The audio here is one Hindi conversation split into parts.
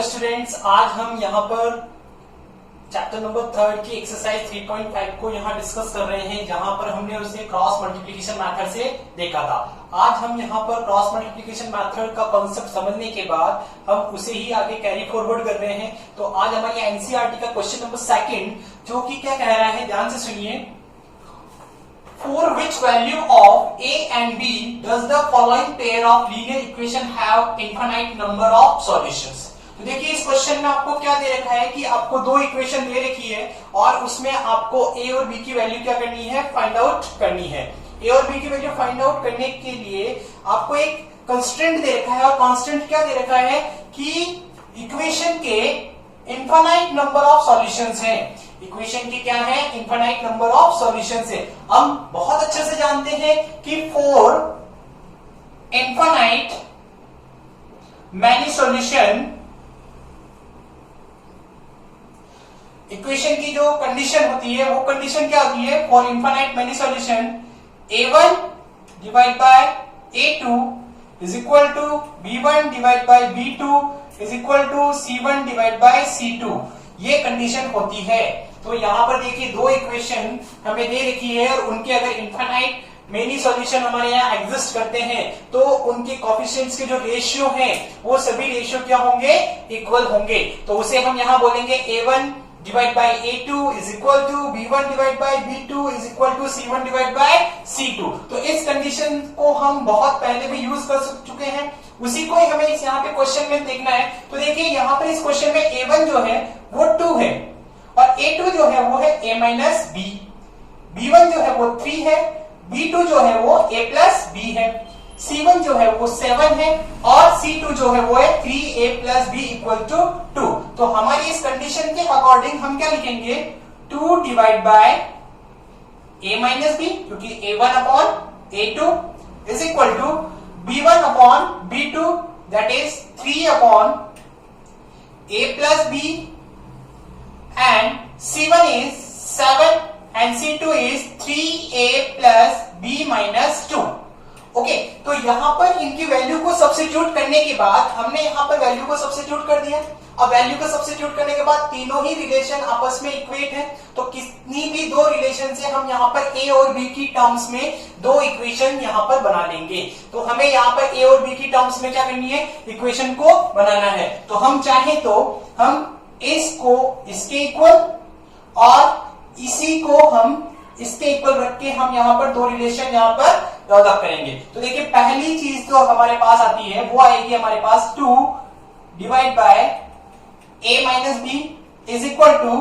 स्टूडेंट्स, आज हम यहाँ पर चैप्टर नंबर 3 की एक्सरसाइज 3.5 को यहाँ डिस्कस कर रहे हैं, जहाँ पर हमने उसे क्रॉस मल्टीप्लिकेशन मेथड से देखा था। आज हम यहाँ पर क्रॉस मल्टीप्लिकेशन मेथड का कॉन्सेप्ट समझने के बाद हम उसे ही आगे कैरी फॉरवर्ड कर रहे हैं। तो आज हमारे एनसीईआरटी का क्वेश्चन नंबर 2 जो कि क्या कह रहा है, ध्यान से सुनिए। For which value of a and b does the following pair of linear equation have infinite number of solutions? तो देखिए इस क्वेश्चन में आपको क्या दे रखा है कि आपको दो इक्वेशन दे रखी है और उसमें आपको a और b की वैल्यू क्या करनी है, फाइंड आउट करनी है। a और b की वैल्यू फाइंड आउट करने के लिए आपको एक कंस्ट्रेंट दे रखा है और कंस्ट्रेंट क्या दे रखा है कि इक्वेशन के इनफाइनाइट नंबर ऑफ सॉल्यूशंस हैं। इक्वेशन के क्या है, इनफाइनाइट नंबर ऑफ सॉल्यूशंस है। हम बहुत अच्छे से जानते हैं कि for infinite many solution, equation की जो कंडीशन होती है वो कंडीशन क्या होती है, for infinite many solution a1 divide by a2 is equal to b1 divide by b2 is equal to c1 divide by c2, ये कंडीशन होती है। तो यहाँ पर देखिए दो इक्वेशन हमें दे रखी है और उनके अगर इनफाइनाइट मेनी सॉल्यूशन हमारे यहाँ एग्जिस्ट करते हैं तो उनके कोएफिशिएंट्स के जो रेशियो हैं वो सभी रेशियो क्या होंगे, इक्वल होंगे। तो उसे हम यहाँ बोलेंगे a1 divide by a2 is equal to b1 divide by b2 is equal to c1 divide by c2। तो इस कंडीशन को हम बहुत पहले भी यूज कर चुके हैं, उसी को ही हमें इस यहाँ पे क्वेश्चन में देखना है। तो देखिए यहाँ पर इस क्वेश्चन में a1 जो है वो 2 है और a2 जो है वो है a माइनस b, b1 जो है वो 3 है, b2 जो है वो a प्लस b है, c1 जो है वो 7 है और c2 जो है वो है 3a plus b equal to 2। तो हमारी इस कंडीशन के अकॉर्डिंग हम क्या लिखेंगे, 2 divide by a minus b, क्योंकि a1 upon a2 is equal to b1 upon b2 that is 3 upon a plus b and c1 is 7 and c2 is 3a plus b minus 2। Okay, तो यहां पर इनकी वैल्यू को सब्स्टिट्यूट करने के बाद हमने यहां पर वैल्यू को सब्स्टिट्यूट कर दिया। अब वैल्यू को सब्स्टिट्यूट करने के बाद तीनों ही रिलेशन आपस में इक्वेट है, तो कितनी भी दो रिलेशन से हम यहाँ पर a और b की टर्म्स में दो इक्वेशन यहाँ पर बना लेंगे। तो हमें यहाँ पर a और b की टर्म्स में क्या करनी है, इक्वेशन को बनाना है। तो हम चाहे तो हम इसको इसके इक्वल और इसी को हम इसके इक्वल रख के हम यहाँ पर दो रिलेशन यहाँ पर ड्रॉ करेंगे। तो देखिए पहली चीज जो हमारे पास आती है वो आएगी हमारे पास 2 divide by a minus b is equal to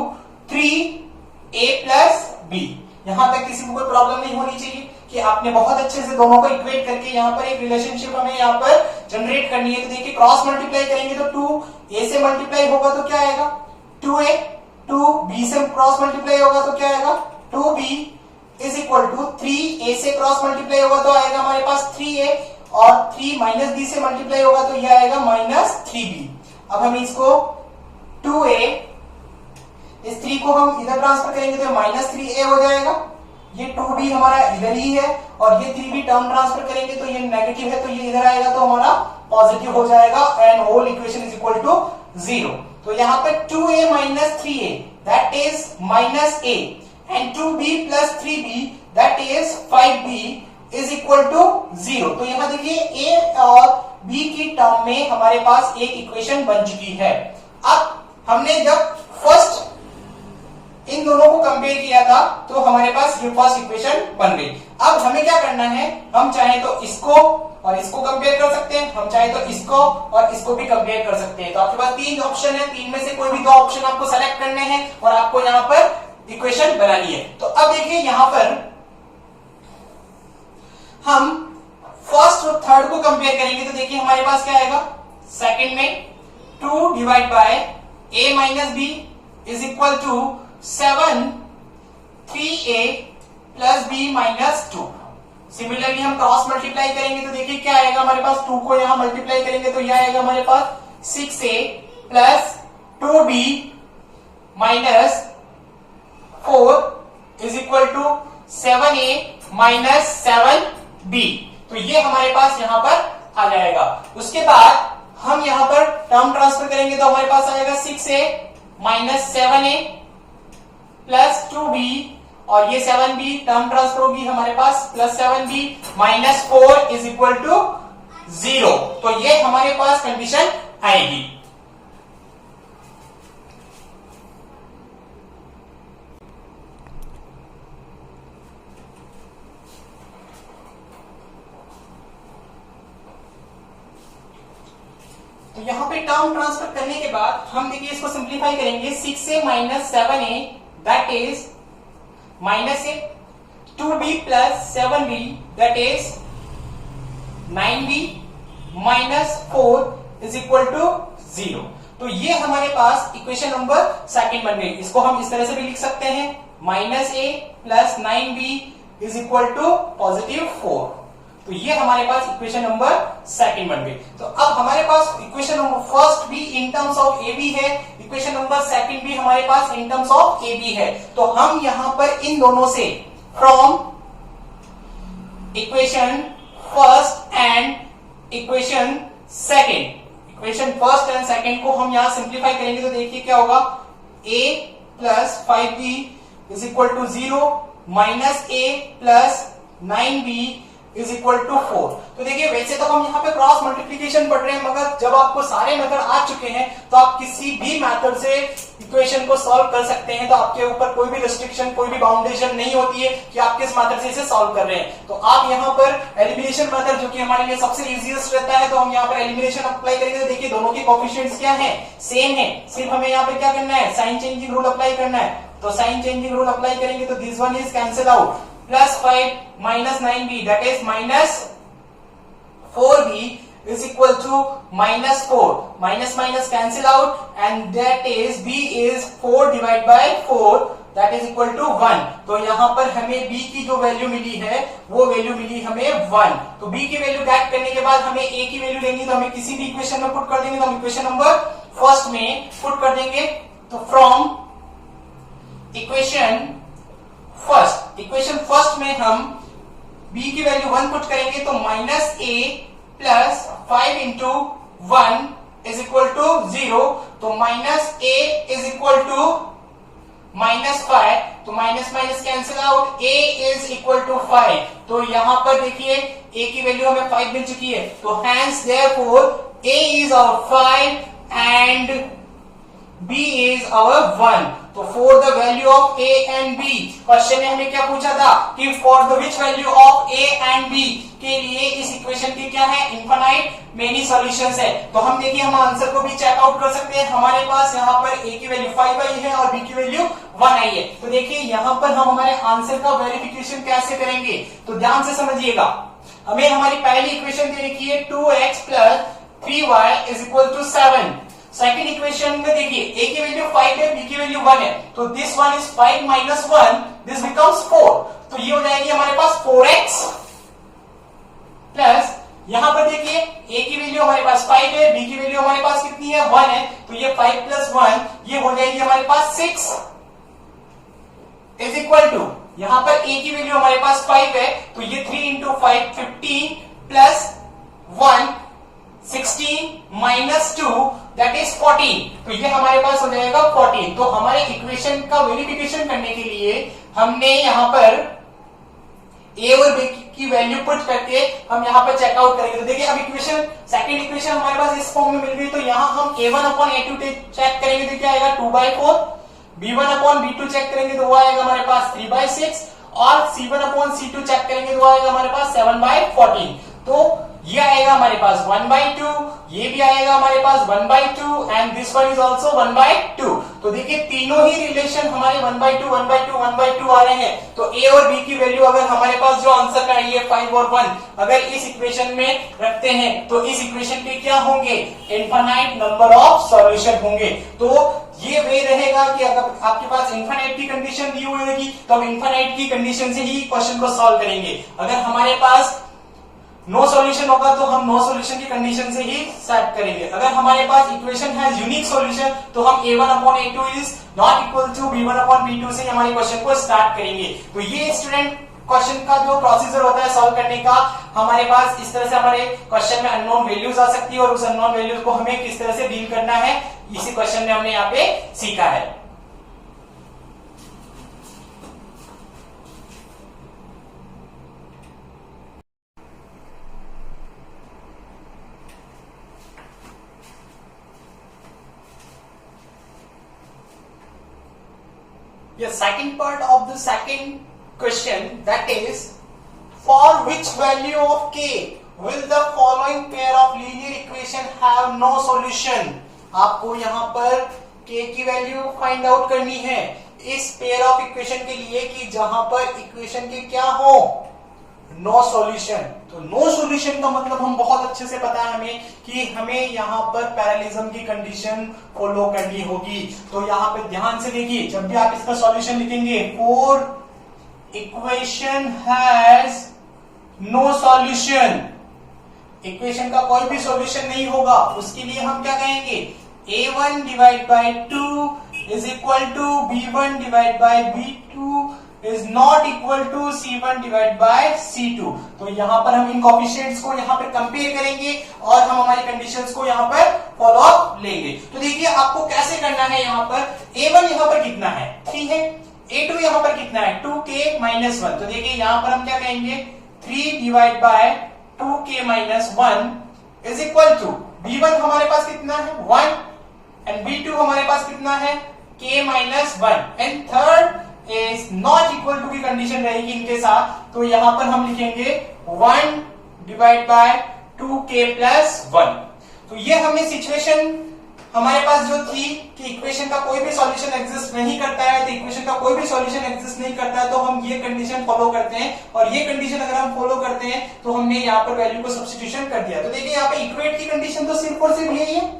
3a plus b। यहां तक किसी को कोई प्रॉब्लम नहीं होनी चाहिए कि आपने बहुत अच्छे से दोनों को इक्वेट करके यहाँ पर एक रिलेशनशिप हमें यहाँ पर जनरेट करनी है। तो देखिए क्रॉस मल्टीप्लाई करेंगे तो 2a से मल्टीप्लाई होगा तो क्या आएगा, 2a, 2b से क्रॉस मल्टीप्लाई होगा तो क्या आएगा, 2b is equal to 3a से क्रॉस मल्टीप्लाई होगा तो आएगा हमारे पास 3a और 3 माइनस b से मल्टीप्लाई होगा तो यह आएगा माइनस 3b। अब हम इसको 2a, इस 3 को हम इधर ट्रांसफर करेंगे तो माइनस 3a हो जाएगा, ये 2b हमारा इधर ही है और ये 3b टर्म ट्रांसफर करेंगे तो ये नेगेटिव है तो ये इधर आएगा तो हमारा पॉजिटिव हो जाएगा and whole equation is equal to 0। तो यहाँ पे 2a minus 3a that is minus a and 2b plus 3b that is 5b is equal to 0। तो यहाँ देखिए a और b की टर्म में हमारे पास एक इक्वेशन बन चुकी है। अब हमने जब फर्स्ट इन दोनों को कंपेयर किया था तो हमारे पास ये फर्स्ट इक्वेशन बन गई। अब हमें क्या करना है, हम चाहे तो इसको और इसको कंपेयर कर सकते हैं, हम चाहे तो इसको और इसको भी कंपेयर कर सकते हैं। तो आपके पास 3 ऑप्शन है, 3 में से कोई भी 2 ऑप्शन आपको सेलेक्ट करने हैं और आपको यहाँ पर इक्वेशन बनानी है। तो अब देखिए यहाँ पर हम फर्स्ट और थर्ड को कंपेयर करेंगे तो देखिए हमारे पास क्या आएगा, सेकंड में 2 divide by a minus b is equal to 7 3a plus b minus 2। Similarly हम क्रॉस मल्टीप्लाई करेंगे तो देखिए क्या आएगा हमारे पास, 2 को यहां मल्टीप्लाई करेंगे तो यह आएगा हमारे पास 6a plus 2b minus 4 is equal to 7a minus 7b। तो ये हमारे पास यहां पर आ जाएगा। उसके बाद हम यहां पर टर्म ट्रांसफर करेंगे तो हमारे पास आएगा 6a minus 7a plus 2b, और ये 7b टर्म ट्रांसफर होगी हमारे पास plus 7b minus 4 is equal to 0। तो ये हमारे पास कंडीशन आएगी। तो यहां पे टर्म ट्रांसफर करने के बाद हम देखिए इसको सिंप्लीफाई करेंगे। 6a minus 7a that is minus a, 2b plus 7b that is 9b minus 4 is equal to 0। तो ये हमारे पास इक्वेशन नंबर सेकंड बन गई। इसको हम इस तरह से भी लिख सकते हैं, minus a plus 9b is equal to positive 4। तो ये हमारे पास इक्वेशन नंबर सेकंड बन गई। तो अब हमारे पास इक्वेशन नंबर फर्स्ट भी in terms of a b है, इक्वेशन नंबर सेकंड भी हमारे पास in terms of a b है। तो हम यहां पर इन दोनों से from equation first and equation second, equation first and second को हम यहां सिंप्लीफाई करेंगे तो देखिए क्या होगा, a plus 5b is equal to 0 minus a plus 9b is equal to 4। तो देखिए वैसे तो हम यहाँ पे क्रॉस मल्टीप्लीकेशन पढ़ रहे हैं, मगर जब आपको सारे मेथड आ चुके हैं तो आप किसी भी मेथड से इक्वेशन को सॉल्व कर सकते हैं। तो आपके ऊपर कोई भी रिस्ट्रिक्शन, कोई भी बाउंडेशन नहीं होती है कि आप किस मेथड से इसे सॉल्व कर रहे हैं। तो आप यहाँ पर एलिमिनेशन मेथड जो कि हमारे लिए सबसे इजीएस्ट रहता है, तो हम यहाँ पर एलिमिनेशन अप्लाई करेंगे। तो देखिए दोनों के कोएफिशिएंट्स क्या है, सेम है, सिर्फ हमें यहाँ पे क्या करना है, साइन चेंजिंग रूल अप्लाई करना है। तो साइन चेंजिंग रूल अप्लाई करेंगे तो this one is cancel out, plus 5 minus 9b that is minus 4b is equal to minus 4, minus minus cancel out and that is b is 4 divided by 4 that is equal to 1। तो यहां पर हमें b की जो वैल्यू मिली है वो वैल्यू मिली हमें 1। तो b की वैल्यू गेट करने के बाद हमें a की वैल्यू लेनी, तो हमें किसी भी इक्वेशन में पुट कर देंगे। तो हम इक्वेशन नंबर फर्स्ट में पुट कर देंगे। तो फ्रॉम इक्वेशन फर्स्ट में हम b की वैल्यू 1 पुट करेंगे तो minus a plus 5 into 1 is equal to 0। तो minus a is equal to minus 5, तो minus minus cancel out, a is equal to 5। तो यहां पर देखिए a की वैल्यू हमें 5 मिल चुकी है। तो hence therefore a is our 5 and b is our 1। तो for the value of a and b, question में हमें क्या पूछा था कि for the which value of a and b के लिए इस इक्वेशन की क्या है, इनफाइनाइट मेनी सॉल्यूशंस है। तो हम देखिए हम आंसर को भी चेक आउट कर सकते हैं। हमारे पास यहाँ पर a की वैल्यू 5 आई है और b की वैल्यू 1 आई है। तो देखिए यहाँ पर हम हमारे आंसर का वेरिफिकेशन कैसे करेंगे, तो ध्यान से समझिएगा। हमें हमारी पहली इक्वेशन दे रखी है 2x plus 3y is equal to 7। Second equation में देखिए a की वैल्यू 5 है, b की वैल्यू 1 है। तो this one is 5 minus 1, this becomes 4। तो ये हो जाएगी हमारे पास 4x प्लस, यहां पर देखिए a की वैल्यू हमारे पास 5 है, b की वैल्यू हमारे पास कितनी है, 1 है। तो ये 5 प्लस 1 ये हो जाएगी हमारे पास 6 इज इक्वल टू, यहां पर a की वैल्यू हमारे पास 5 है। तो ये 3 into 5 15 plus 1 16 minus 2 that is 14। तो ये हमारे पास हो जाएगा 14। तो हमारे इक्वेशन का वेरिफिकेशन करने के लिए हमने यहां पर a और b की वैल्यू पुट करके हम यहां पर चेकआउट करेंगे। तो देखिए अब इक्वेशन सेकंड इक्वेशन हमारे पास इस फॉर्म में मिल गई। तो यहां हम a1 अपॉन a2 चेक करेंगे तो क्या आएगा 2/4, b1 अपॉन b2 चेक करेंगे तो वो आएगा हमारे पास 3/6 और c1 अपॉन c2 चेक करेंगे तो वो आएगा हमारे पास 7/14। तो ये आएगा हमारे पास 1/2, ये भी आएगा हमारे पास 1/2 and this one is also 1/2। तो देखिए तीनों ही रिलेशन हमारे 1/2 1/2 1/2 आ रहे हैं। तो a और b की वैल्यू अगर हमारे पास जो आंसर का है 5 और 1 अगर इस इक्वेशन में रखते हैं तो इस इक्वेशन के क्या होंगे, इनफाइनाइट नंबर ऑफ सॉल्यूशन होंगे। तो ये वे रहेगा कि अगर आपके पास इनफाइनाइट की कंडीशन दी हुई होगी तो हम इनफाइनाइट की कंडीशन से ही क्वेश्चन को सॉल्व करेंगे। अगर हमारे पास नो सॉल्यूशन होगा तो हम नो सॉल्यूशन की कंडीशन से ही सेट करेंगे। अगर हमारे पास इक्वेशन है यूनिक सॉल्यूशन तो हम a1 upon a2 is not equal to b1 upon b2 से हमारे क्वेश्चन को स्टार्ट करेंगे। तो ये स्टूडेंट क्वेश्चन का जो प्रोसीजर होता है सॉल्व करने का, हमारे पास इस तरह से हमारे क्वेश्चन में अननोन वैल्यूज आ सकती है और उस अननोन वैल्यूज को हमें किस तरह से डील करना है, इसी क्वेश्चन में हमने यहाँ पे सीखा है। The second part of the second question, that is, for which value of k will the following pair of linear equation have no solution? आपको यहाँ पर k की वैल्यू फाइंड आउट करनी है इस पेयर ऑफ इक्वेशन के लिए कि जहां पर इक्वेशन के क्या हो, नो सॉल्यूशन। तो नो सॉल्यूशन का मतलब हम बहुत अच्छे से पता है हमें कि हमें यहाँ पर पैरेललिज्म की कंडीशन फॉलो करनी होगी। तो यहाँ पे ध्यान से देखिए, जब भी आप इसका सॉल्यूशन लिखेंगे, for equation has no solution, equation का कोई भी सॉल्यूशन नहीं होगा, उसके लिए हम क्या कहेंगे, a1 divide by 2 is equal to b1 divide by b2 is not equal to c1 divide by c2। तो यहां पर हम इन कोफिशिएंट्स को यहां पर कंपेयर करेंगे और हम हमारी कंडीशंस को यहां पर फॉलो अप लेंगे। तो देखिए आपको कैसे करना है, यहां पर a1 यहां पर कितना है, 3 है, a2 यहां पर कितना है, 2k माइनस 1। तो देखिए यहां पर हम क्या कहेंगे, 3 divide by 2k minus 1 is equal to b1 हमारे पास कितना है, 1 एंड b2 हमारे पास कितना है, k minus 1 and third is not equal to की कंडीशन रहेगी इनके साथ। तो यहां पर हम लिखेंगे 1 डिवाइड बाय 2k प्लस 1। तो ये हमें सिचुएशन हमारे पास जो थी कि इक्वेशन का कोई भी सॉल्यूशन एग्जिस्ट नहीं करता है, तो इक्वेशन का कोई भी सॉल्यूशन एग्जिस्ट नहीं करता है तो हम ये कंडीशन फॉलो करते हैं, और ये कंडीशन अगर हम फॉलो करते हैं तो हमने यहाँ पर वैल्यू को सब्स्टिट्यूशन कर दिया। तो देखिए यहाँ पे इक्वेट की कंडीशन तो सिर्फ और सिर्फ यही है,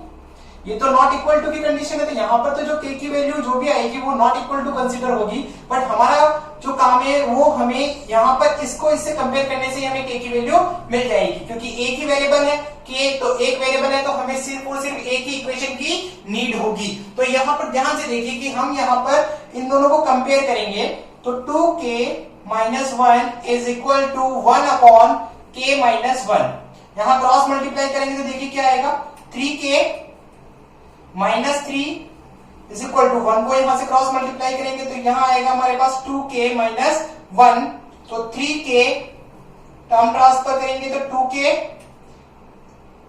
ये तो नॉट इक्वल टू की कंडीशन है, तो यहाँ पर तो जो k की वैल्यू जो भी आएगी वो नॉट इक्वल टू कंसीडर होगी। बट हमारा जो काम है वो हमें यहाँ पर इसको इससे कंपेयर करने से हमें k की वैल्यू मिल जाएगी, क्योंकि एक ही वेरिएबल है k, तो एक वेरिएबल है तो हमें सिर्फ और सिर्फ एक ही इक्वेशन की नीड होगी। तो यहाँ पर ध्यान से देखिए कि हम यहाँ पर इन दोनों को कंपेयर करेंगे, तो 2k minus 1 is equal to 1 upon k minus 1। यहाँ क्रॉस मल्टीप्लाई करेंगे तो देखिए क्या आएगा, 3k minus 3 is equal to 1 को यहां से क्रॉस मल्टीप्लाई करेंगे तो यहां आएगा हमारे पास 2k माइनस 1। तो 3k टर्म ट्रांसफर करेंगे तो 2k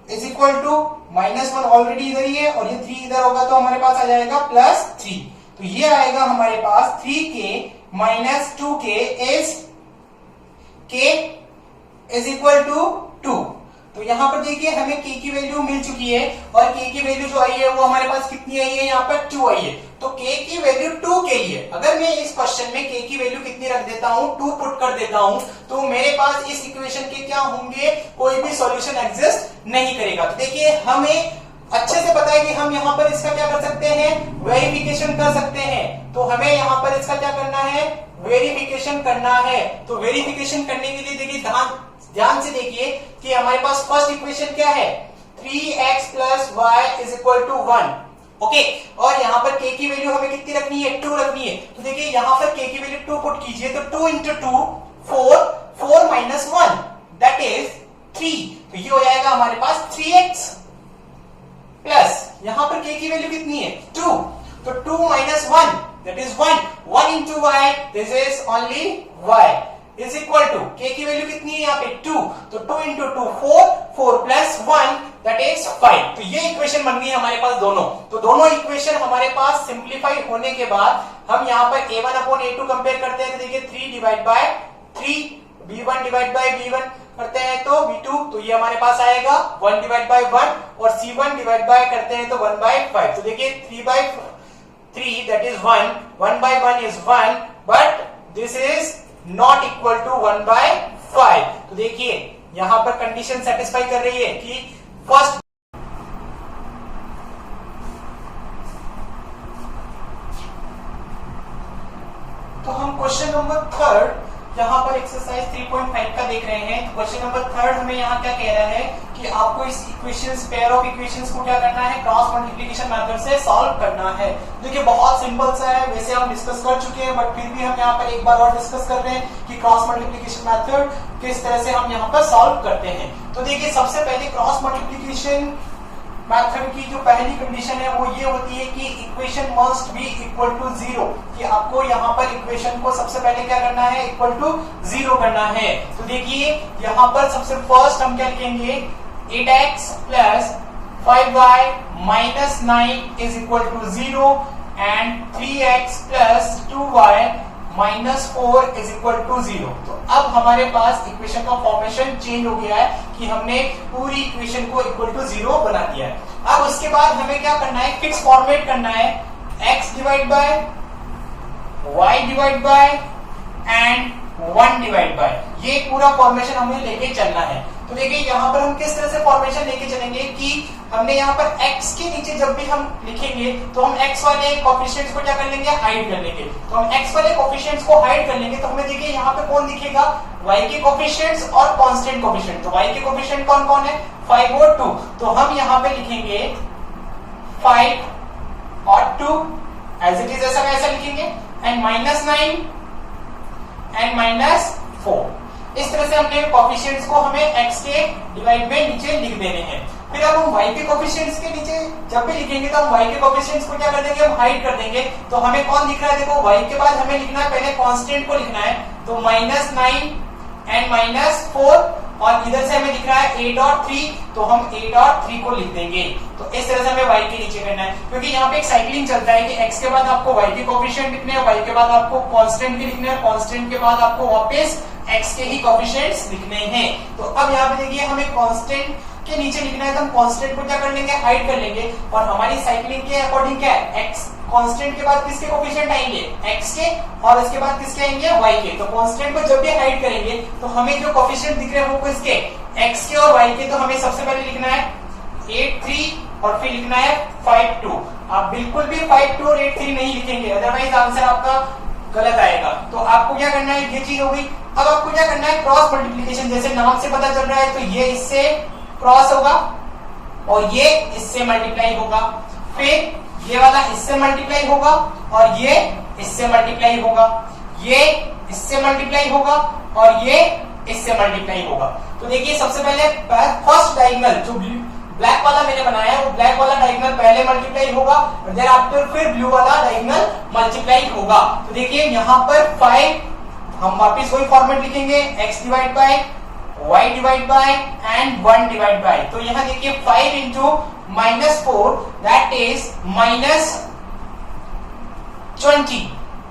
is equal to minus 1 already इधर ही है और ये 3 इधर होगा तो हमारे पास आ जाएगा प्लस 3। तो ये आएगा हमारे पास 3k minus 2k is k is equal to 2। तो यहां पर देखिए हमें k की वैल्यू मिल चुकी है और k की वैल्यू जो आई है वो हमारे पास कितनी आई है, यहाँ पर 2 आई है। तो k की वैल्यू 2 के लिए अगर मैं इस क्वेश्चन में k की वैल्यू कितनी रख देता हूं, 2 पुट कर देता हूं, तो मेरे पास इस इक्वेशन के क्या होंगे, कोई भी सॉल्यूशन एग्जिस्ट नहीं करेगा। तो देखिए हमें अच्छे से पता है कि हम यहाँ पर इसका क्या कर सकते हैं, वेरिफिकेशन कर सकते हैं। तो हमें यहाँ पर इसका क्या करना है, वेरिफिकेशन करना है। तो वेरिफिकेशन करने के लिए देखिए ध्यान से देखिए कि हमारे पास फर्स्ट इक्वेशन क्या है, 3x plus y is equal to 1। Okay, और यहाँ पर k की वैल्यू हमें कितनी रखनी है, 2 रखनी है। तो देखिए यहाँ पर k की वैल्यू 2 पुट कीजिए तो 2 इंटू 2 4, 4 माइनस 1 दैट इज 3। तो ये हो जाएगा हमारे पास 3x प्लस यहाँ पर k की वैल्यू कितनी है, 2। तो 2 minus 1 that is 1, 1 into y this is only y is equal to k की वैल्यू कितनी है यहाँ पे 2। तो 2 इंटू 2 4, 4 प्लस 1 दैट इज 5। तो ये इक्वेशन बन गई हमारे पास दोनों। तो दोनों इक्वेशन हमारे पास सिंप्लीफाई होने के बाद हम यहाँ पर a1 अपॉन a2 कंपेयर करते हैं तो देखिए 3 divide bye 3, b1 divide bye b1 करते हैं तो b2, तो ये हमारे पास आएगा 1 डिवाइड बाय 1 और c1 डिवाइड बाय करते हैं तो 1 बाय 5। तो देखिए 3 by 3 that is 1, 1 by 1 is 1 but this is not equal to 1 by 5। तो देखिए यहां पर कंडीशन सेटिस्फाई कर रही है कि फर्स्ट तो हम क्वेश्चन नंबर 3 यहाँ पर एक्सरसाइज 3.5 का देख रहे हैं। क्वेश्चन नंबर 3 हमें यहाँ क्या कह रहा है कि आपको इस इक्वेशंस, पेयर ऑफ इक्वेशंस को क्या करना है, क्रॉस मल्टीप्लिकेशन मेथड से सॉल्व करना है। देखिए बहुत सिंपल सा है, वैसे हम डिस्कस कर चुके हैं, बट फिर भी हम यहाँ पर एक बार और डिस्कस कर रहे हैं कि क्रॉस मल्टीप्लिकेशन मेथड किस तरह से हम यहाँ पर सॉल्व करते हैं। तो देखिए सबसे पहले क्रॉस मल्टीप्लिकेशन मेथड की जो पहली कंडीशन है वो ये होती है कि equation must be equal to 0, कि आपको यहाँ पर इक्वेशन को सबसे पहले क्या करना है, इक्वल टू 0 करना है। तो देखिए यहाँ पर सबसे फर्स्ट हम क्या लिखेंगे, 8x plus 5y minus 9 is equal to 0 and 3x plus 2y minus 4 is equal to 0। तो अब हमारे पास इक्वेशन का फॉर्मेशन चेंज हो गया है कि हमने पूरी इक्वेशन को इक्वल टू 0 बना दिया है। अब उसके बाद हमें क्या करना है, फिक्स फॉर्मेट करना है, x divide bye y divide bye and 1 divide bye, ये पूरा फॉर्मेशन हमें लेके चलना है। तो देखिए यहाँ पर हम किस तरह से फॉर्मेशन लेके चलेंगे कि हमने यहाँ पर x के नीचे जब भी हम लिखेंगे तो हम x वाले कोफिशिएंट्स को क्या कर लेंगे, हाइड कर लेंगे। तो हम x वाले कोफिशिएंट्स को हाइड कर लेंगे तो हमें देखिए यहाँ पे कौन दिखेगा, y के कोफिशिएंट्स और कांस्टेंट कोफिशिएंट। तो y के कोफिशिएंट कौन कौन है, 5 और 2। तो हम यहाँ पे लिखेंगे 5 और 2 एज इट इज, ऐसा कैसा लिखेंगे, एंड माइनस 9 एंड माइनस 4। इस तरह से हमने कोफिशिएंट्स को हमें x के डिवाइड में नीचे लिख देने हैं। फिर अब हम y के कोफिशिएंट्स के नीचे जब भी लिखेंगे तो हम y के कोफिशिएंट्स को क्या कर देंगे, हम हाइड कर देंगे। तो हमें कौन दिख रहा है, देखो y के बाद हमें लिखना है, पहले कांस्टेंट को लिखना है, तो माइनस 9 एंड माइनस 4, और इधर से हमें दिख रहा है 8 और 3, तो हम 8 और 3 को लिख देंगे। तो इस तरह से हमें y के नीचे करना है, क्योंकि यहाँ पे एक साइक्लिंग चलता है कि x के बाद आपको y के कोफिशिएंट लिखने हैं, y के बाद आपको कांस्टेंट के लिखने हैं, कांस्टेंट के बाद आपको वापस x के ही कोफिशिएंट्स लिखने हैं। तो अब यहाँ पे देखिए हमें कांस्टेंट के नीचे लिखना है, तो हम कांस्टेंट को क्या कर लेंगे, हाइड कर लेंगे। और हमारी साइक्लिंग के अकॉर्डिंग क्या है, x कांस्टेंट के बाद किसके कोफिशिएंट आएंगे, x के, और इसके बाद किसके आएंगे, y के। तो कांस्टेंट को जब भी हाइड करेंगे तो हमें जो कोफिशिएंट दिख रहे हैं वो किसके, x के और y के। तो हमें सबसे पहले लिखना है 8 3 और फिर लिखना है 5 2। आप बिल्कुल भी 5 2 और 8 3 नहीं लिखेंगे, अदरवाइज आंसर आपका गलत आएगा। तो आपको क्या करना है, ये चीज हो गई। अब आपको क्या करना है, क्रॉस मल्टीप्लिकेशन, जैसे नाम से पता चल रहा है, तो ये इससे क्रॉस होगा और ये इससे मल्टीप्लाई होगा, फिर ये वाला इससे मल्टीप्लाई होगा और ये इससे मल्टीप्लाई होगा, ये इससे मल्टीप्लाई होगा और ये इससे मल्टीप्लाई होगा। तो देखिए सबसे पहले फर्स्ट डायगोनल जो ब्लैक वाला मैंने बनाया है, वो ब्लैक वाला डायगोनल पहले मल्टीप्लाई होगा और देन आफ्टर फिर ब्लू वाला डायगोनल मल्टीप्लाई होगा। तो देखिए यहाँ पर 5, हम वापस वही फॉर्मेट लिखेंगे, x divide bye y divide bye and 1 divide bye. तो यहाँ देखिए 5 into minus 4 that is minus 20,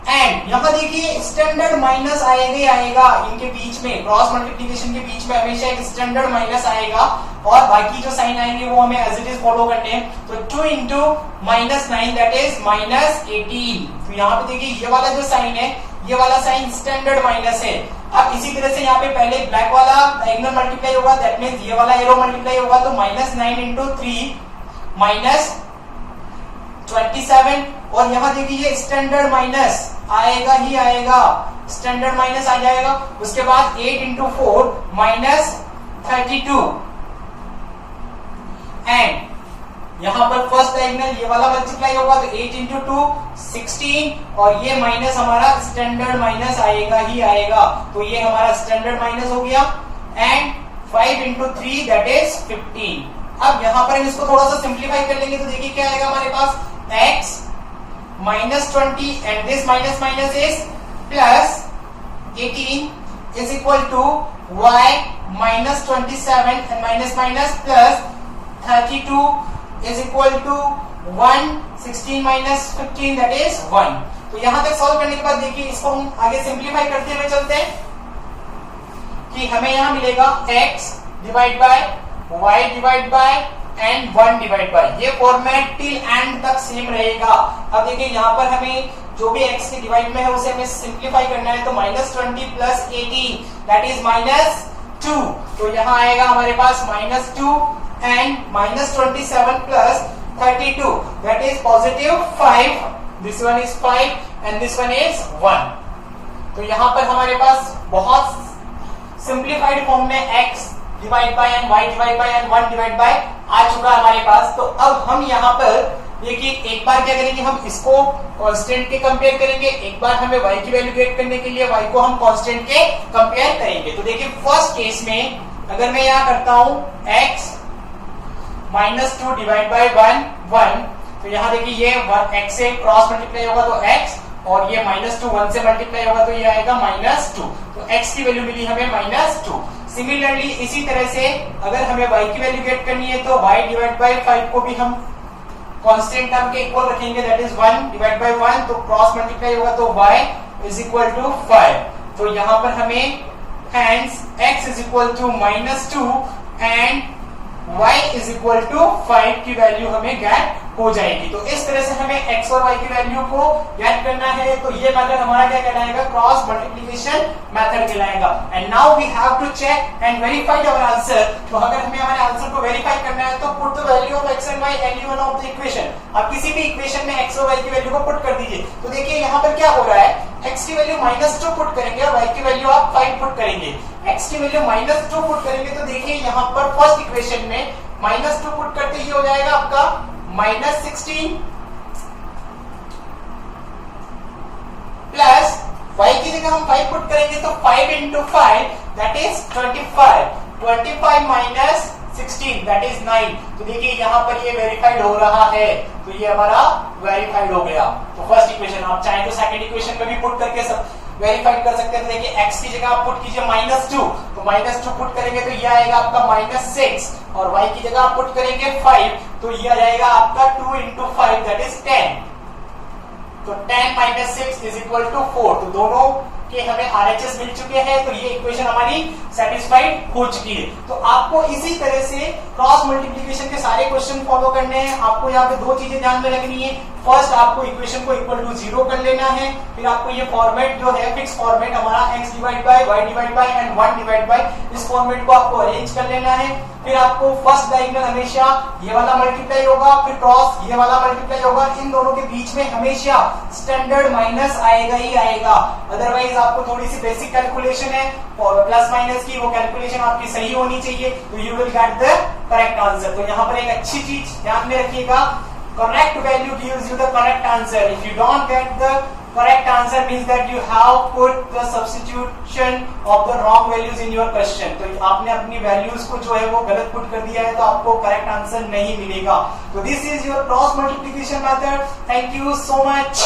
and यहाँ देखिए स्टैंडर्ड माइनस आएगा ही आएगा, इनके बीच में क्रॉस मल्टीप्लिकेशन के बीच में हमेशा एक स्टैंडर्ड माइनस आएगा और बाकी जो साइन आएंगे वो हमें एज इट इज फॉलो करने हैं। तो 2 into minus 9 that is minus 18। तो यहाँ पे देखिए ये वाला जो साइन है, ये वाला साइन स्टैंडर्ड माइनस है। अब इसी तरह से यहाँ पे पहले ब्लैक वाला डायगोनल मल्टीप्लाई होगा, दैट मींस ये वाला एरो मल्टीप्लाई होगा, तो माइनस 9 इंटू 3 माइनस 27, और यहाँ देखिए ये स्टैंडर्ड माइनस आएगा ही आएगा, स्टैंडर्ड माइनस आ जाएगा। उसके बाद 8 इंटू 4 माइनस 32, एंड यहाँ पर फर्स्ट डायगोनल ये वाला मल्टीप्लाई होगा, तो 8 इंटू 2 16, और ये माइनस हमारा स्टैंडर्ड माइनस आएगा ही आएगा। तो ये हमारा स्टैंडर्ड माइनस हो गया, एंड 5 इंटू 3 दैट इज 15। अब यहाँ पर हम इसको थोड़ा सा सिंप्लीफाई कर लेंगे, तो देखिए क्या आएगा हमारे पास, x minus 20 and this minus minus is plus 18 is equal to y minus 27 and minus minus plus 32 is equal to 1, 16 minus 15 that is 1। तो यहां तक सॉल्व करने के बाद देखिए इसको हम आगे सिंप्लीफाई करते हुए चलते हैं कि हमें यहां मिलेगा x divide bye y divide bye and 1 divide bye. ये फॉर्मेट टिल एंड तक सेम रहेगा। अब देखिए यहाँ पर हमें जो भी x के डिवाइड में है उसे हमें सिंप्लीफाई करना है, तो minus 20 plus 18 that is minus 2। तो यहाँ आएगा हमारे पास minus 2 and minus 27 plus 32 that is positive 5, this one is 5 and this one is 1। तो यहाँ पर हमारे पास बहुत सिंप्लीफाइड फॉर्म में x divide by n, y divide by n, 1 divide by आ चुका है हमारे पास। तो अब हम यहाँ पर देखिए एक बार क्या करेंगे, हम इसको कांस्टेंट के कंपेयर करेंगे, एक बार हमें y की वैल्यू गेट करने के लिए y को हम कांस्टेंट के कंपेयर करेंगे। तो देखिए फर्स्ट केस में अगर मैं यहाँ करता हूं x -2 डिवाइड बाय 1, तो यहाँ देखिए ये x से क्रॉस मल्टीप्लाई होगा तो x, और ये -2 1 से मल्टीप्लाई होगा तो ये आएगा -2, तो x की वैल्यू मिली हमें -2। सिमिलरली इसी तरह से अगर हमें y की वैल्यू गेट करनी है तो y डिवाइड बाय 5 को भी हम कांस्टेंट टर्म के इक्वल रखेंगे, दैट इज 1 डिवाइड बाय 1, तो क्रॉस मल्टीप्लाई होगा तो y इज इक्वल टू 5। तो यहाँ पर हमें hence x is equal to -2 and y is equal to 5 की वैल्यू हमें ज्ञात हो जाएगी। तो इस तरह से हमें x और y की वैल्यू को ज्ञात करना है। तो ये मेथड हमारा क्या कहलाएगा, क्रॉस मल्टीप्लिकेशन मेथड कहलाएगा। And now we have to check and verify our answer. तो अगर हमें हमारे आंसर को वेरीफाई करना है तो put the value of x and y any one of the equation. आप किसी भी इक्वेशन में x और y की वैल्यू को पुट कर दीजिए। तो देखिए यहाँ पर क्या हो रहा है, x की वैल्यू -2 पुट करेंगे और y की वैल्यू आप 5 पुट करेंगे। x की वैल्यू -2 पुट करेंगे तो देखिए यहाँ पर फर्स्ट इक्वेशन में -2 पुट करते ही हो जाएगा आपका -16 प्लस y की जगह हम 5 पुट करेंगे तो 5 into 5 that is 25, 25 minus 16 that is 9। तो देखिए यहाँ पर ये वेरीफाइड हो रहा है, तो ये हमारा वेरीफाइड हो गया। तो फर्स्ट इक्वेशन आप चाहे तो सेकंड इक्वेशन में भी पुट करके सब वेरीफाइड कर सकते हैं। देखिए x की जगह आप पुट कीजिए -2, तो -2 पुट करेंगे तो ये आएगा आपका -6, और y की जगह आप पुट करेंगे 5, तो ये आ जाएगा आपका 2 into 5 दैट इज 10। तो 10 - 6 इज इक्वल टू 4। तो दोनों के हमें RHS मिल चुके हैं, तो ये इक्वेशन हमारी सेटिस्फाइड हो चुकी है। तो आपको इसी तरह से क्रॉस मल्टीप्लिकेशन के सारे क्वेश्चन फॉलो करने हैं। आपको यहाँ पे दो चीजें ध्यान में रखनी है। फर्स्ट आपको इक्वेशन को इक्वल टू 0 कर लेना है, फिर आपको ये फॉर्मेट जो है फिक्स फॉर्मेट हमारा x divide bye y divide bye and 1 divide bye, इस फॉर्मेट को आपको अरेंज कर लेना है। फिर आपको फर्स्ट डायगोनल हमेशा ये वाला मल्टीप्लाई होगा, फिर क्रॉस ये वाला मल्टीप्लाई होगा, इन दोनों के बीच में हमेशा स्टैंडर्ड माइनस आएगा ही आएगा। अदरवाइज आपको थोड़ी सी बेसिक कैलकुलेशन है और प्लस माइनस की, वो कैलकुलेशन आपकी सही होनी चाहिए, तो you will get the correct answer. तो यहाँ पर एक अच्छी चीज ध्यान में रखिएगा, correct value gives you the correct answer. If you don't get the correct answer means that you have put the substitution of the wrong values in your question. तो आपने अपनी values को जो है वो गलत पुट कर दिया है, तो आपको correct answer नहीं मिलेगा। तो this is your cross multiplication method. Thank you so much.